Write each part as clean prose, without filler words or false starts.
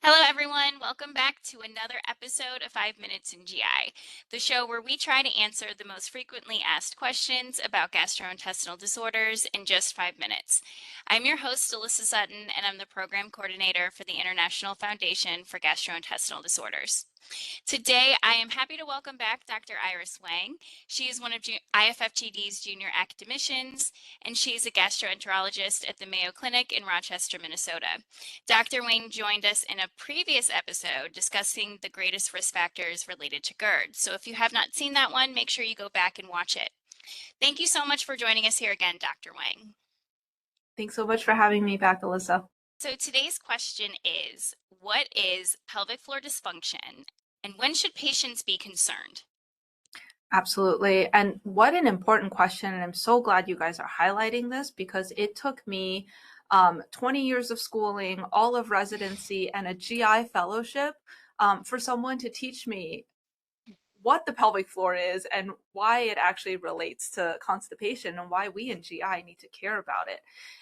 Hello, everyone. Welcome back to another episode of 5 Minutes in GI, the show where we try to answer the most frequently asked questions about gastrointestinal disorders in just 5 minutes. I'm your host, Alyssa Sutton, and I'm the program coordinator for the International Foundation for Gastrointestinal Disorders. Today, I am happy to welcome back Dr. Iris Wang. She is one of IFFGD's junior academicians, and she is a gastroenterologist at the Mayo Clinic in Rochester, Minnesota. Dr. Wang joined us in a previous episode discussing the greatest risk factors related to GERD. So if you have not seen that one, make sure you go back and watch it. Thank you so much for joining us here again, Dr. Wang. Thanks so much for having me back, Alyssa. So today's question is, what is pelvic floor dysfunction, and when should patients be concerned? Absolutely. And what an important question. And I'm so glad you guys are highlighting this because it took me 20 years of schooling, all of residency, and a GI fellowship for someone to teach me what the pelvic floor is and why it actually relates to constipation and why we in GI need to care about it.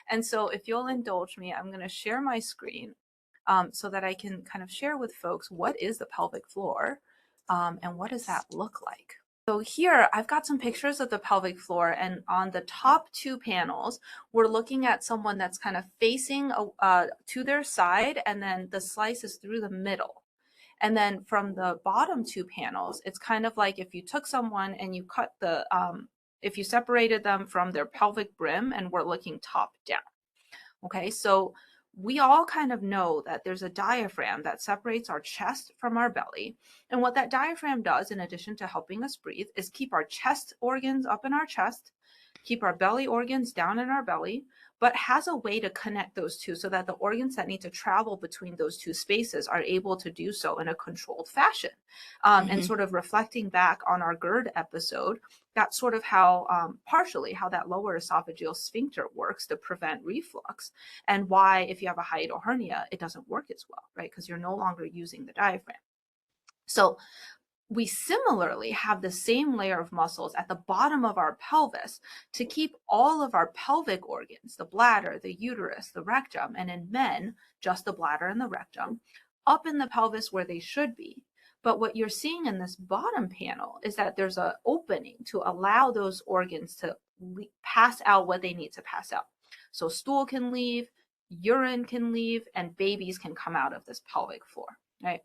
And so if you'll indulge me, I'm going to share my screen so that I can kind of share with folks what is the pelvic floor and what does that look like. So here I've got some pictures of the pelvic floor, and on the top two panels, we're looking at someone that's kind of facing to their side, and then the slice is through the middle. And then from the bottom two panels, it's kind of like if you took someone and you cut if you separated them from their pelvic brim and we're looking top down. Okay, so we all kind of know that there's a diaphragm that separates our chest from our belly. And what that diaphragm does, in addition to helping us breathe, is keep our chest organs up in our chest, keep our belly organs down in our belly, but has a way to connect those two so that the organs that need to travel between those two spaces are able to do so in a controlled fashion. And sort of reflecting back on our GERD episode, that's sort of how, partially how that lower esophageal sphincter works to prevent reflux, and why if you have a hiatal hernia, it doesn't work as well, right? Because you're no longer using the diaphragm. So we similarly have the same layer of muscles at the bottom of our pelvis to keep all of our pelvic organs, the bladder, the uterus, the rectum, and in men, just the bladder and the rectum, up in the pelvis where they should be. But what you're seeing in this bottom panel is that there's an opening to allow those organs to pass out what they need to pass out. So stool can leave, urine can leave, and babies can come out of this pelvic floor, right?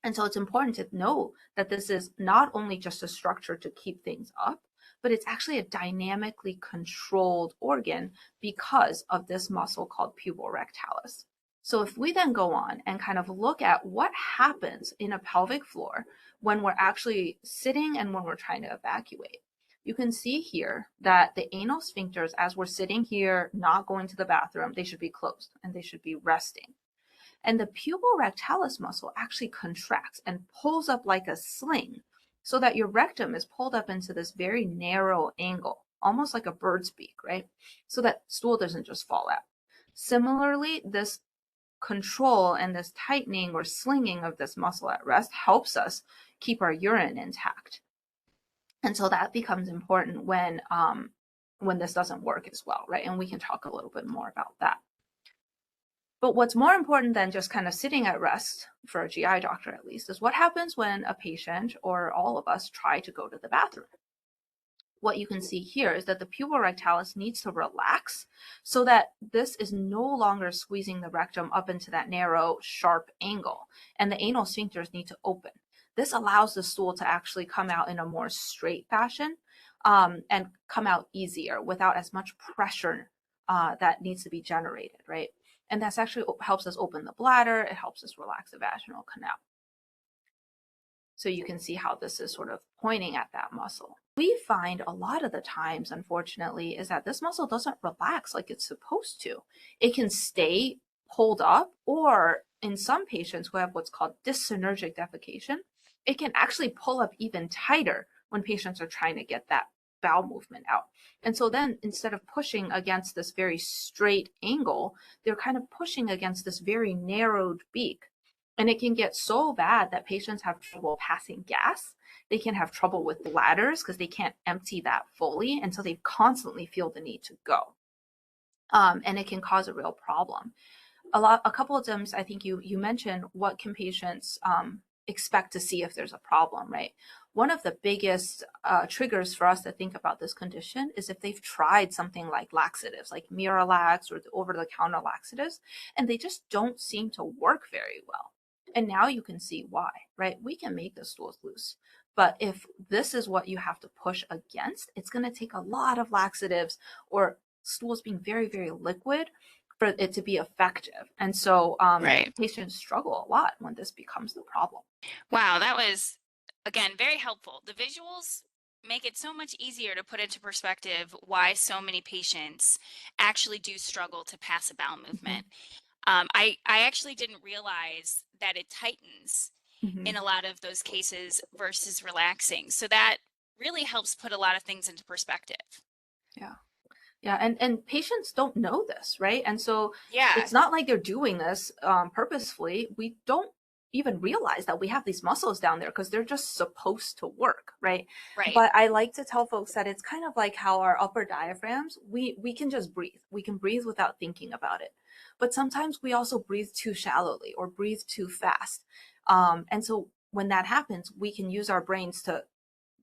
And so it's important to know that this is not only just a structure to keep things up, but it's actually a dynamically controlled organ because of this muscle called puborectalis. So if we then go on and kind of look at what happens in a pelvic floor when we're actually sitting and when we're trying to evacuate, you can see here that the anal sphincters, as we're sitting here, not going to the bathroom, they should be closed and they should be resting. And the puborectalis muscle actually contracts and pulls up like a sling so that your rectum is pulled up into this very narrow angle, almost like a bird's beak, right? So that stool doesn't just fall out. Similarly, this control and this tightening or slinging of this muscle at rest helps us keep our urine intact. And so that becomes important when this doesn't work as well, right? And we can talk a little bit more about that. But what's more important than just kind of sitting at rest, for a GI doctor at least, is what happens when a patient or all of us try to go to the bathroom. What you can see here is that the puborectalis needs to relax so that this is no longer squeezing the rectum up into that narrow, sharp angle, and the anal sphincters need to open. This allows the stool to actually come out in a more straight fashion and come out easier without as much pressure that needs to be generated, right? And that's actually helps us open the bladder. It helps us relax the vaginal canal. So you can see how this is sort of pointing at that muscle. We find a lot of the times, unfortunately, is that this muscle doesn't relax like it's supposed to. It can stay pulled up, or in some patients who have what's called dyssynergic defecation, it can actually pull up even tighter when patients are trying to get that bowel movement out. And so then instead of pushing against this very straight angle, they're kind of pushing against this very narrowed beak. And it can get so bad that patients have trouble passing gas. They can have trouble with bladders because they can't empty that fully. And so they constantly feel the need to go. And it can cause a real problem. A couple of times, I think you mentioned what can patients expect to see if there's a problem, right? One of the biggest triggers for us to think about this condition is if they've tried something like laxatives, like Miralax or the over-the-counter laxatives, and they just don't seem to work very well. And now you can see why, right? We can make the stools loose. But if this is what you have to push against, it's going to take a lot of laxatives or stools being very, very liquid for it to be effective. And so Right. patients struggle a lot when this becomes the problem. Wow, that was, again, very helpful. The visuals make it so much easier to put into perspective why so many patients actually do struggle to pass a bowel Mm-hmm. movement. I actually didn't realize that it tightens Mm-hmm. in a lot of those cases versus relaxing. So that really helps put a lot of things into perspective. Yeah. Yeah, and patients don't know this, right? And so Yeah, it's not like they're doing this purposefully. We don't even realize that we have these muscles down there because they're just supposed to work, right? right. But I like to tell folks that it's kind of like how our upper diaphragms, we can just breathe. We can breathe without thinking about it. But sometimes we also breathe too shallowly or breathe too fast. And so when that happens, we can use our brains to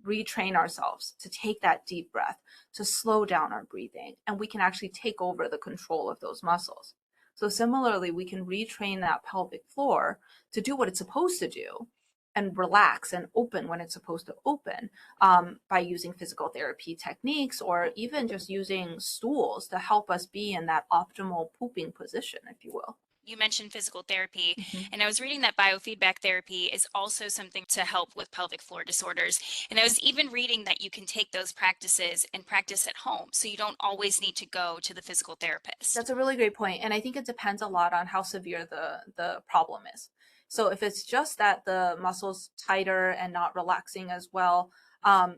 retrain ourselves to take that deep breath, to slow down our breathing, and we can actually take over the control of those muscles. So, similarly, we can retrain that pelvic floor to do what it's supposed to do and relax and open when it's supposed to open by using physical therapy techniques or even just using stools to help us be in that optimal pooping position, if you will. You mentioned physical therapy, Mm-hmm. and I was reading that biofeedback therapy is also something to help with pelvic floor disorders. And I was even reading that you can take those practices and practice at home, so you don't always need to go to the physical therapist. That's a really great point, and I think it depends a lot on how severe the problem is. So if it's just that the muscle's tighter and not relaxing as well,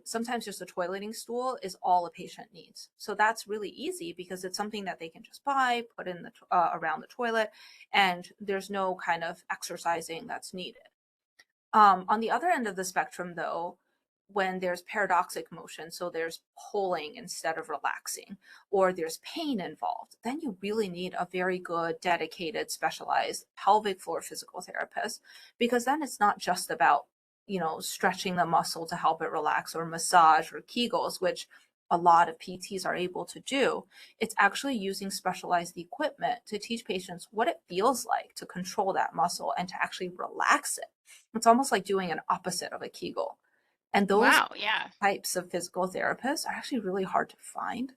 sometimes just a toileting stool is all a patient needs. So that's really easy because it's something that they can just buy, put in the around the toilet, and there's no kind of exercising that's needed. On the other end of the spectrum, though, when there's paradoxic motion, so there's pulling instead of relaxing, or there's pain involved, then you really need a very good, dedicated, specialized pelvic floor physical therapist, because then it's not just about, stretching the muscle to help it relax or massage or Kegels, which a lot of PTs are able to do. It's actually using specialized equipment to teach patients what it feels like to control that muscle and to actually relax it. It's almost like doing an opposite of a Kegel. And those Wow, yeah. types of physical therapists are actually really hard to find.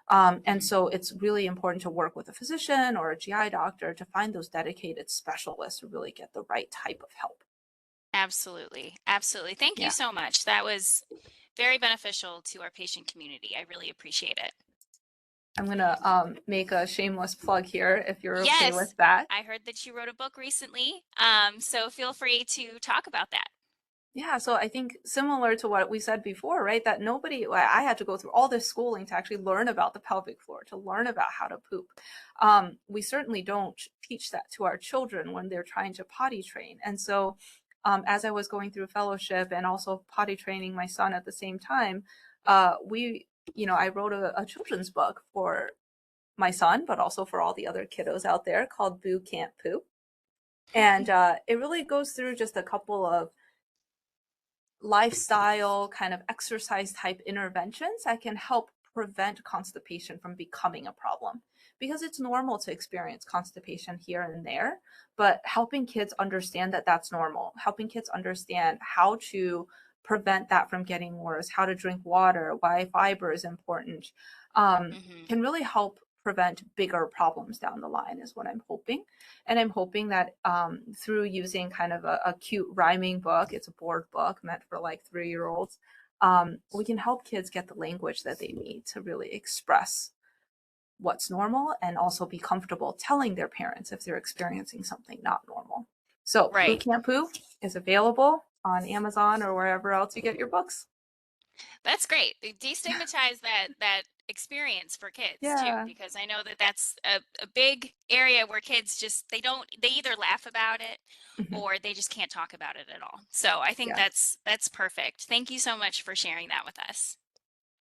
And Mhm. so it's really important to work with a physician or a GI doctor to find those dedicated specialists who really get the right type of help. Absolutely. Absolutely. Thank you Yeah. so much. That was very beneficial to our patient community. I really appreciate it. I'm going to make a shameless plug here if you're okay with Yes, that. I heard that you wrote a book recently, so feel free to talk about that. Yeah, so I think similar to what we said before, right? That I had to go through all this schooling to actually learn about the pelvic floor, to learn about how to poop. We certainly don't teach that to our children when they're trying to potty train. And so, as I was going through fellowship and also potty training my son at the same time, I wrote a children's book for my son, but also for all the other kiddos out there called Boo Can't Poop. And it really goes through just a couple of lifestyle kind of exercise type interventions that can help prevent constipation from becoming a problem, because it's normal to experience constipation here and there, but helping kids understand that that's normal, helping kids understand how to prevent that from getting worse, how to drink water, why fiber is important, Hmm. can really help prevent bigger problems down the line is what I'm hoping. And I'm hoping that through using kind of a cute rhyming book, it's a board book meant for like 3-year-olds, we can help kids get the language that they need to really express what's normal and also be comfortable telling their parents if they're experiencing something not normal. So, Boot Right. Camp Poo is available on Amazon or wherever else you get your books. That's great. They destigmatize that experience for kids too, Yeah. because I know that that's a big area where kids just they either laugh about it Mhm. or they just can't talk about it at all. So I think Yeah. that's perfect. Thank you so much for sharing that with us.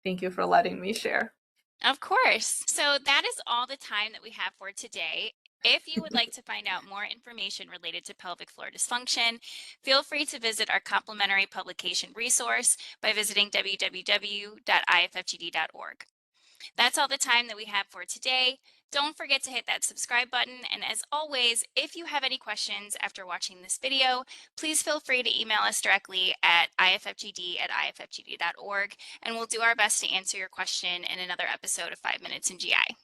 Thank you for letting me share. Of course. So that is all the time that we have for today. If you would like to find out more information related to pelvic floor dysfunction, feel free to visit our complimentary publication resource by visiting www.ifftd.org. That's all the time that we have for today. Don't forget to hit that subscribe button. And as always, if you have any questions after watching this video, please feel free to email us directly at iffgd@iffgd.org, and we'll do our best to answer your question in another episode of 5 Minutes in GI.